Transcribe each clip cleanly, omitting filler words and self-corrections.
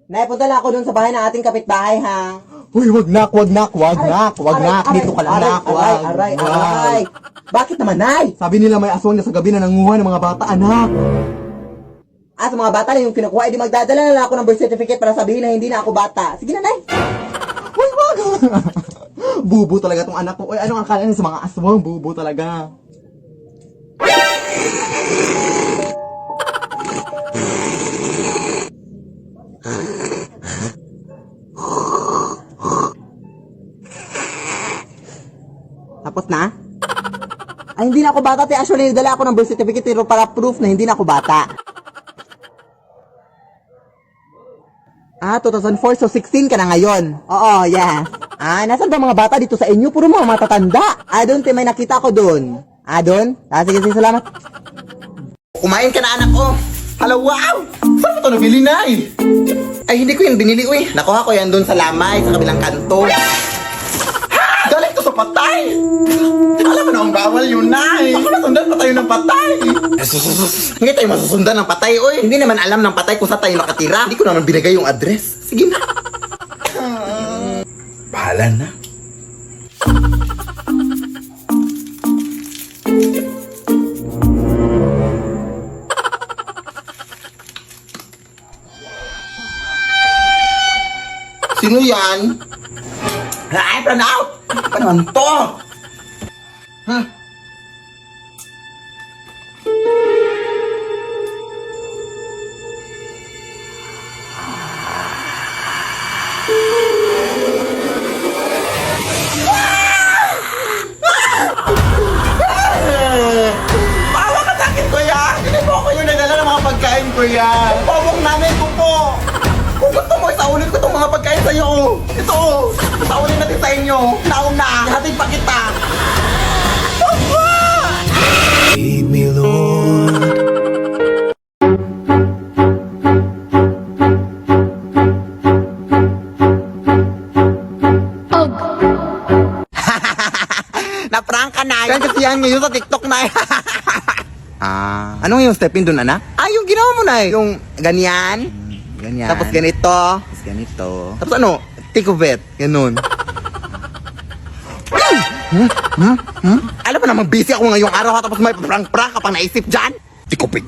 Nay, punta lang ako dun sa bahay ng ating kapitbahay, ha? Uy, wag nak. Dito ka lang, nak. Wag. Aray. Bakit naman, Nay? Sabi nila may aswang na sa gabi na nanguha ng mga bata, anak. Sa mga bata na yung kinukuha, edi magdadala na lang ako ng birth certificate para sabihin na hindi na ako bata. Sige na, Nay. Uy, wag. Bubo talaga tong anak ko. Uy, anong akala niya sa mga aswang? Bubo talaga. Tapos na? Ay, hindi na ako bata, te. Actually, nagdala ako ng birth certificate pero para proof na hindi na ako bata. 2004, so 16 ka na ngayon. Oo, yeah. Nasaan ba mga bata dito sa inyo? Puro mga matatanda. Doon, te, may nakita ko doon. Doon? Sige, salamat. Kumain ka na, anak ko. Hala, wow! Saan mo ito nabili, Nay? Ay, hindi ko yan binili, uy. Nakuha ko yan doon sa lamay, sa kabilang kanto. Ha! Galing to sa patay! Alam mo na ang bawal yun, Nay. Baka masundan pa tayo ng patay. Hindi tayo masusundan ng patay, uy. Hindi naman alam ng patay kung saan tayo nakatira. Hindi ko naman binigay yung address. Sige na. Bahala na. Sino yan? Ay, Pranaw! Ano naman to? Ha? Bawa ka sa akin, kuya! Hindi po ako yung nagdala ng mga pagkain, kuya! Pawang namin ko po! Kung gusto mo, isaunin ko itong mga pagkain sa'yo. Ito, isaunin natin sa inyo. Nauna, hatid pa kita. Papa! Lead me, Lord. Na-prank ka na. Yan kasi yan ngayon sa TikTok na. Anong yung step in dun, anak? Yung ginawa mo na yung ganyan. Ganyan. Tapos ganito. Tapos ganito. Tapos ano? Tikubet. Ganun. Alam mo naman, busy ako ngayong araw tapos may prank-prank ka pang naisip dyan. Tikupit.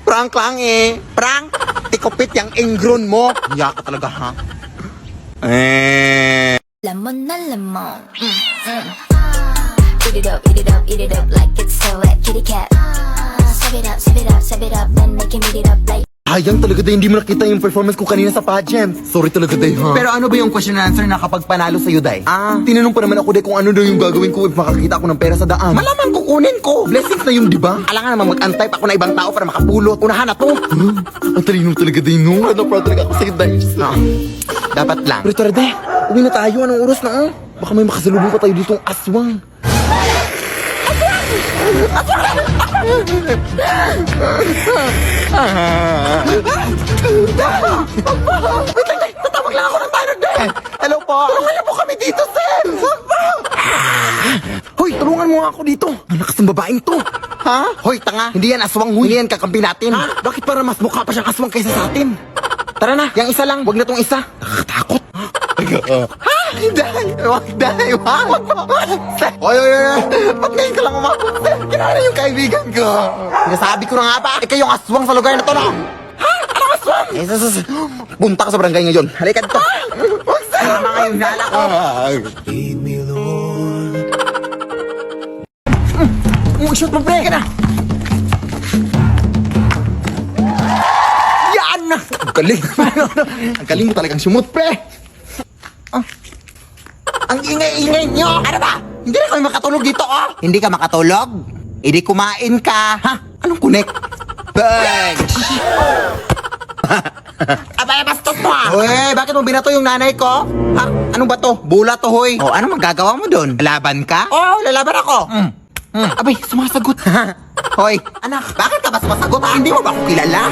Prank lang eh. Prank. Tikupit yung ingron mo. Hiya ka talaga, ha? Lemon na lemon. Eat it up like it's so wet. Kitty cat. Sip it up, then they can beat it up like. Hayang talaga day, hindi mo nakita yung performance ko kanina sa pageant. Sorry talaga day, ha? Pero ano ba yung question and answer na kapag panalo sa'yo, day? Tinanong pa naman ako day kung ano daw yung gagawin ko if makakita ako ng pera sa daan. Malamang kukunin ko. Blessings na yun, di ba? Alangan naman mag-antay pa ako na ibang tao para makapulot. Unahan na to. Ang talino talaga day, no? Ano proud talaga ako sa'yo, day. Dapat lang. Pero tara, day. Uwi na tayo. Anong oras na, oh? Baka may makasalubong pa tayo ditong aswang. Tatawag lang ako ng tayo, Day. Hello po. Tulungan niyo po kami dito, sir. Hoy, tulungan mo nga ako dito. Ang lakas ng babaeng to. Ha? Hoy, tanga. Hindi yan aswang, huy. Hindi yan kakampi natin. Ha? Bakit para mas mukha pa siyang aswang kaysa sa atin? Tara na, yung isa lang. Wag na tong isa. Nakakatakot. Ha? Day! Wag, Day! Wag! Oy! Ba't ngayon ka lang umabot, sir? Kinala yung kaibigan ko. Sinasabi ko na nga ba? Ikaw yung aswang sa lugar na to, no? Ha? Anong aswang? Punta ka sa barangay ngayon. Halika dito. Wag, sir! Tama nga yung nala ko. Lead me, Lord. Shoot mo, pre! Ka na! Yan! Ang galing. Ang galing mo talagang sumut, pre! Ang ingay-ingay nyo! Ano ba? Hindi na kami makatulog dito, oh! Hindi ka makatulog? Hindi kumain ka! Ha? Anong connect? Bang! Abay, bastos mo, ah! Hoy, bakit mo binato yung nanay ko? Ha? Anong ba to? Bula to, hoy! Oh, anong magagawa mo dun? Lalaban ka? Oo, lalaban ako! Abay, sumasagot! Hoy, anak, bakit ka ba sumasagot? Hindi mo ba ako kilala?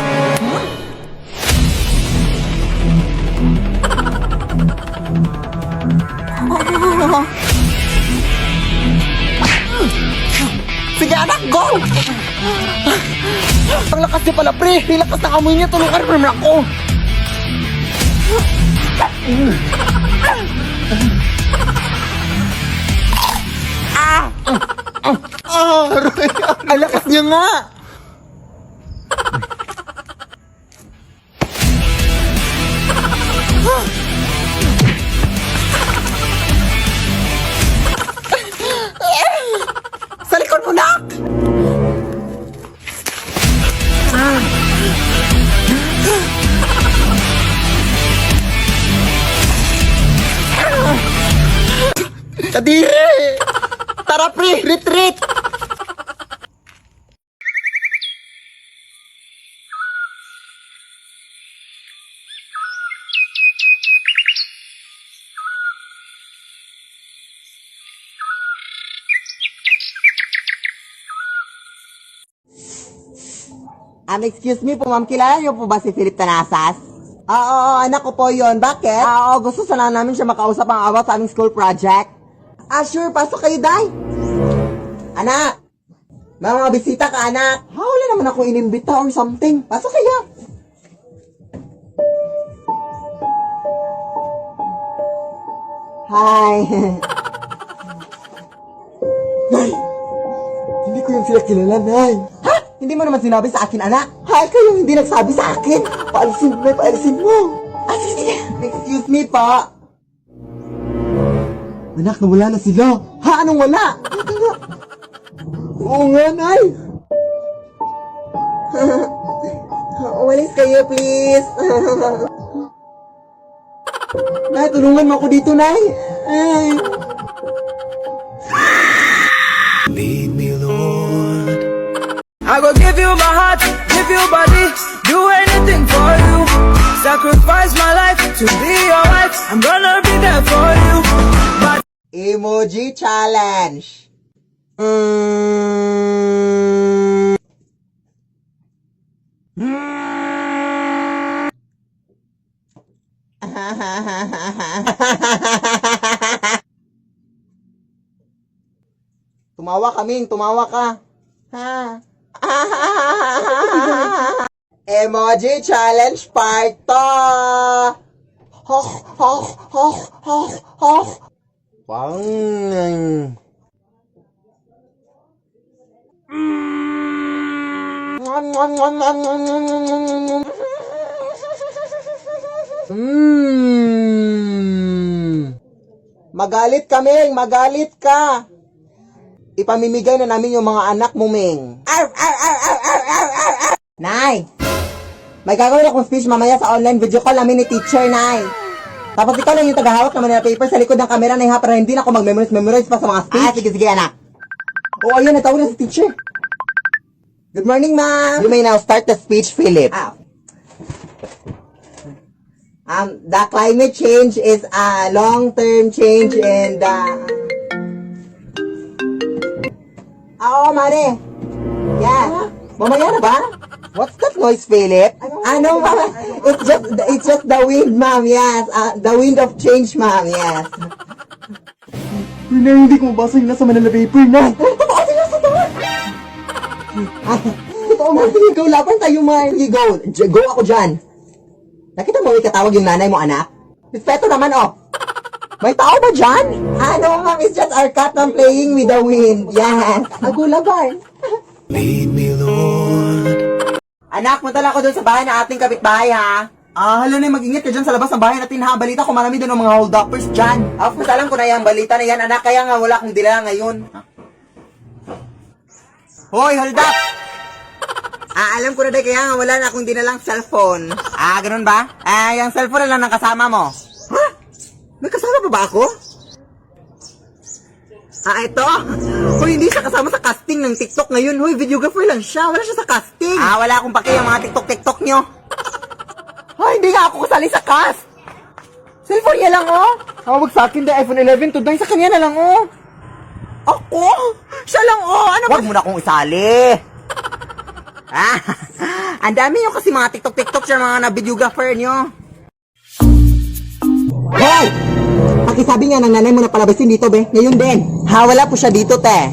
Sige, anak, go! Ang lakas niya pala, pre. Ang lakas ng amoy niya. Tulungan, pre, ako. Aray! Ang lakas niya nga! Sa likod mo, nak! Kadiri! Tara, pre! Retreat! Excuse me po, ma'am. Kilala niyo po ba si Philip Tanasas? Oo, anak ko po yun. Bakit? Oo, gusto sana namin siya makausap ang about sa aming school project. Sure. Pasok kayo, day. Anak! May mga bisita ka, anak. Wala naman ako inimbita or something. Pasok kayo. Hi. Nay! Hindi ko yung sila kilala, Nay. Ha? Hindi mo naman sinabi sa akin, anak. Hay, kayo hindi nagsabi sa akin. Paalisin mo. Sige. Excuse me, pa. Anak, nawala na sila. Ha? Anong wala? Oo nga, Nay. Umalis kayo, please. Nay, tulungan mo ako dito, Nay. Ay. Lead me, Lord. I go give you my heart, give you body, do anything for you. Sacrifice my life to be your wife. I'm gonna be there for you. But Emoji challenge. Tumawa kaming, tumawa ka. Ha? Emoji challenge part 2. Pang. Magalit ka, Ming. Magalit ka. Ipamimigay na namin yung mga anak mo, Ming. Nay! May gagawin akong speech mamaya sa online video call namin ni teacher, Nay. Tapos ikaw lang yung tagahawak naman ng paper sa likod ng camera, Nay, ha? Para hindi na ako mag-memorize pa sa mga speech. Sige, anak. Oo, ayun, natawag na si teacher. Good morning, ma'am. You may now start the speech, Philip. The climate change is a long-term change in the... Oo, Mare. Yeah. Mamaya na ba? What's that noise, Philip? Ano, ma'am? It's just the wind, ma'am. Yes. The wind of change, ma'am. Yes. Nay, hindi ko mabasa yung nasa Manila paper, Nay. Totoo sila sa tawa. Totoo, ma'am. Sige, go. Laban tayo, ma'am. Sige, go. Go ako dyan. Nakita mo may katawag yung nanay mo, anak? Respeto naman, oh. May tao ba dyan? Ano, ma'am? It's just our cat na playing with the wind. Yes. Agulaban. Lead me, Lord. Anak, matala ko doon sa bahay na ating kapitbahay, ha? Hala na, mag-ingat ka dyan sa labas ng bahay natin, ha? Balita ko marami doon ng mga hold-uppers dyan. Of course, alam ko na yung balita na yan, anak. Kaya nga wala akong dila ngayon. Hoy, hold up! Alam ko na dahil kaya nga wala na akong dinalang cellphone. Ganun ba? Yung cellphone na lang ng kasama mo. Ha? May kasama pa ba ako? Ito. Hoy, hindi siya kasama sa casting ng TikTok ngayon. Hoy, videographer lang siya. Wala siya sa casting. Wala akong paki yung mga TikTok nyo. Hoy, hindi nga ako kasali sa cast. Cellphone niya lang, oh. Hawag sa akin dahil iPhone 11 to dahil sa kanya na lang, oh. Ako? Siya lang, oh. Ano ba? Huwag mo na akong isali. Ang dami nyo kasi mga TikTok siya, mga na-videographer nyo. Hoy! Pakisabi nga ng nanay mo na palabasin dito, be. Ngayon din. Wala po siya dito, te.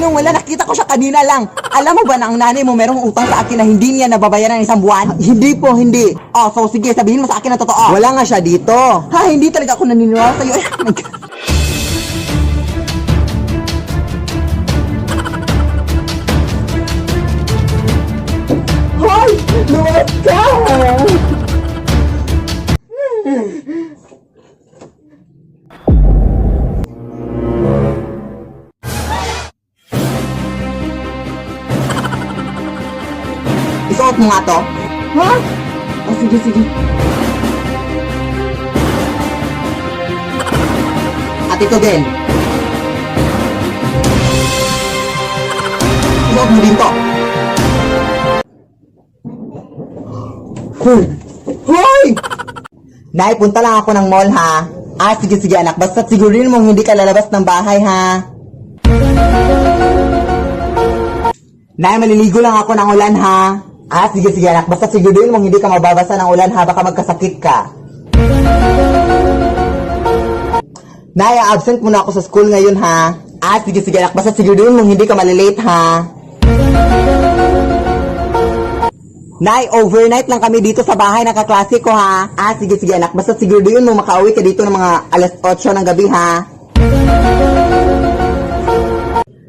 Anong wala? Nakita ko siya kanina lang. Alam mo ba na ang nanay mo merong utang sa akin na hindi niya nababayaran ng isang buwan? Hindi po, hindi. Oh, so sige, sabihin mo sa akin na totoo. Wala nga siya dito. Ha, hindi talaga ako naniniwala sa'yo. Hoy! Luwas ka! Isuot mo nga to? Ha? Oh, sige, sige. At ito din. Isuot mo din to. Hoy! Hoy! Nay, punta lang ako ng mall, ha? Ah, sige, sige, anak. Basta sigurin mong hindi ka lalabas ng bahay, ha? Nay, maliligo lang ako ng ulan, ha? Ah, sige, sige, anak. Basta sigurin mong hindi ka mababasa ng ulan, ha? Baka magkasakit ka. Nay, absent muna ako sa school ngayon, ha? Ah, sige, sige, anak. Basta sigurin mong hindi ka malilate, ha? Nay, overnight lang kami dito sa bahay ng kaklase ko, ha? Ah, sige, sige, anak. Basta sigurin mo makauwi ka dito ng mga alas 8 ng gabi, ha?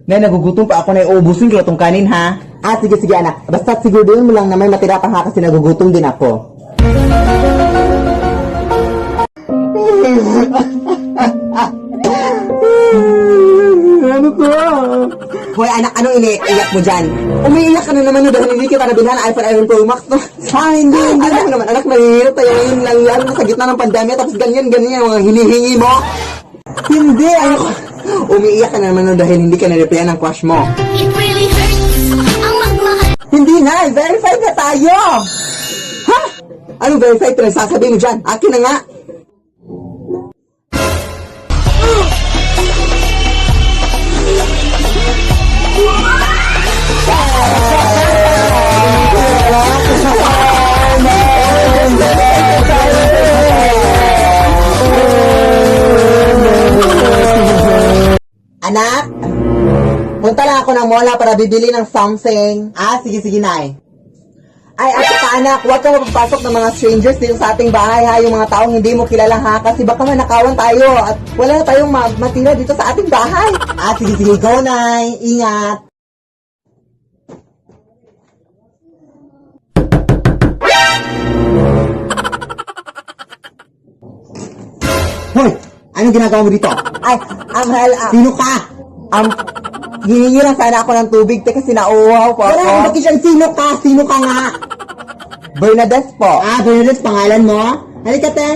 Nay, nagugutom pa ako na iubusin ko itong kanin, ha? Ah, sige, sige, anak. Basta sigurin mo lang na may matira pa, ha? Kasi nagugutom din ako. Ano to? Hoy, anak, anong iniiyak mo dyan? Umiiyak ka na naman dahil hindi kita nabilhan ng iPhone 11 Pro Max, no? Ha, hindi naman, anak, mahirap tayo ngayon lang yan sa gitna ng pandemya, tapos ganyan, yung mga hinihingi mo. Hindi, anak, umiiyak ka na naman dahil hindi ka na-replyan ng crush mo. It really hurts ang magmahal. Hindi na, verified na tayo! Ha? Anong verified na sasabihin mo dyan? Akin na nga. Anak, punta lang ako ng mola para bibili ng something. Ah, sige, sige, nay. Ay, at saka anak, huwag kang mapapasok ng mga strangers dito sa ating bahay, ha? Yung mga taong hindi mo kilala, ha? Kasi baka manakawan tayo at wala na tayong matira dito sa ating bahay. Ah, sige, sige, go, nay. Ingat. Hoy! Anong ginagawa mo dito? Ay, mahal, sino ka? Hihingi lang sana ako ng tubig, te, kasi nauuhaw po ako. Wala akong bakit sino ka? Sino ka nga? Bernadette po. Ah, Bernadette, pangalan mo? Halika, te.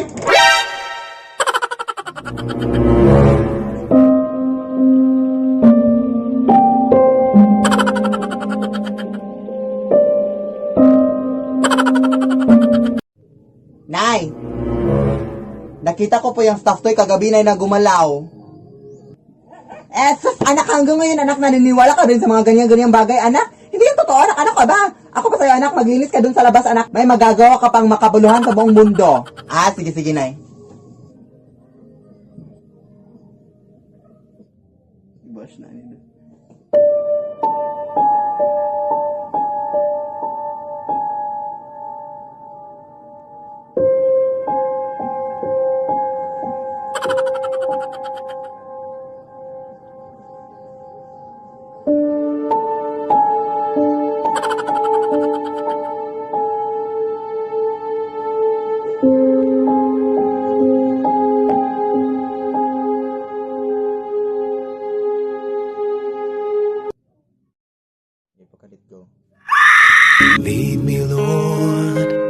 Nay! Nakita ko po yung stuffed toy kagabi na gumalaw. Sus, anak, hanggang ngayon, anak, naniniwala ka din sa mga ganyan-ganyang bagay, anak? Hindi yung totoo, anak, ka ba? Ako pa sa'yo, anak, maglinis ka dun sa labas, anak. May magagawa ka pang makabuluhan sa buong mundo. Ah, sige, sige, nay. Bash na nila. Lead me, Lord.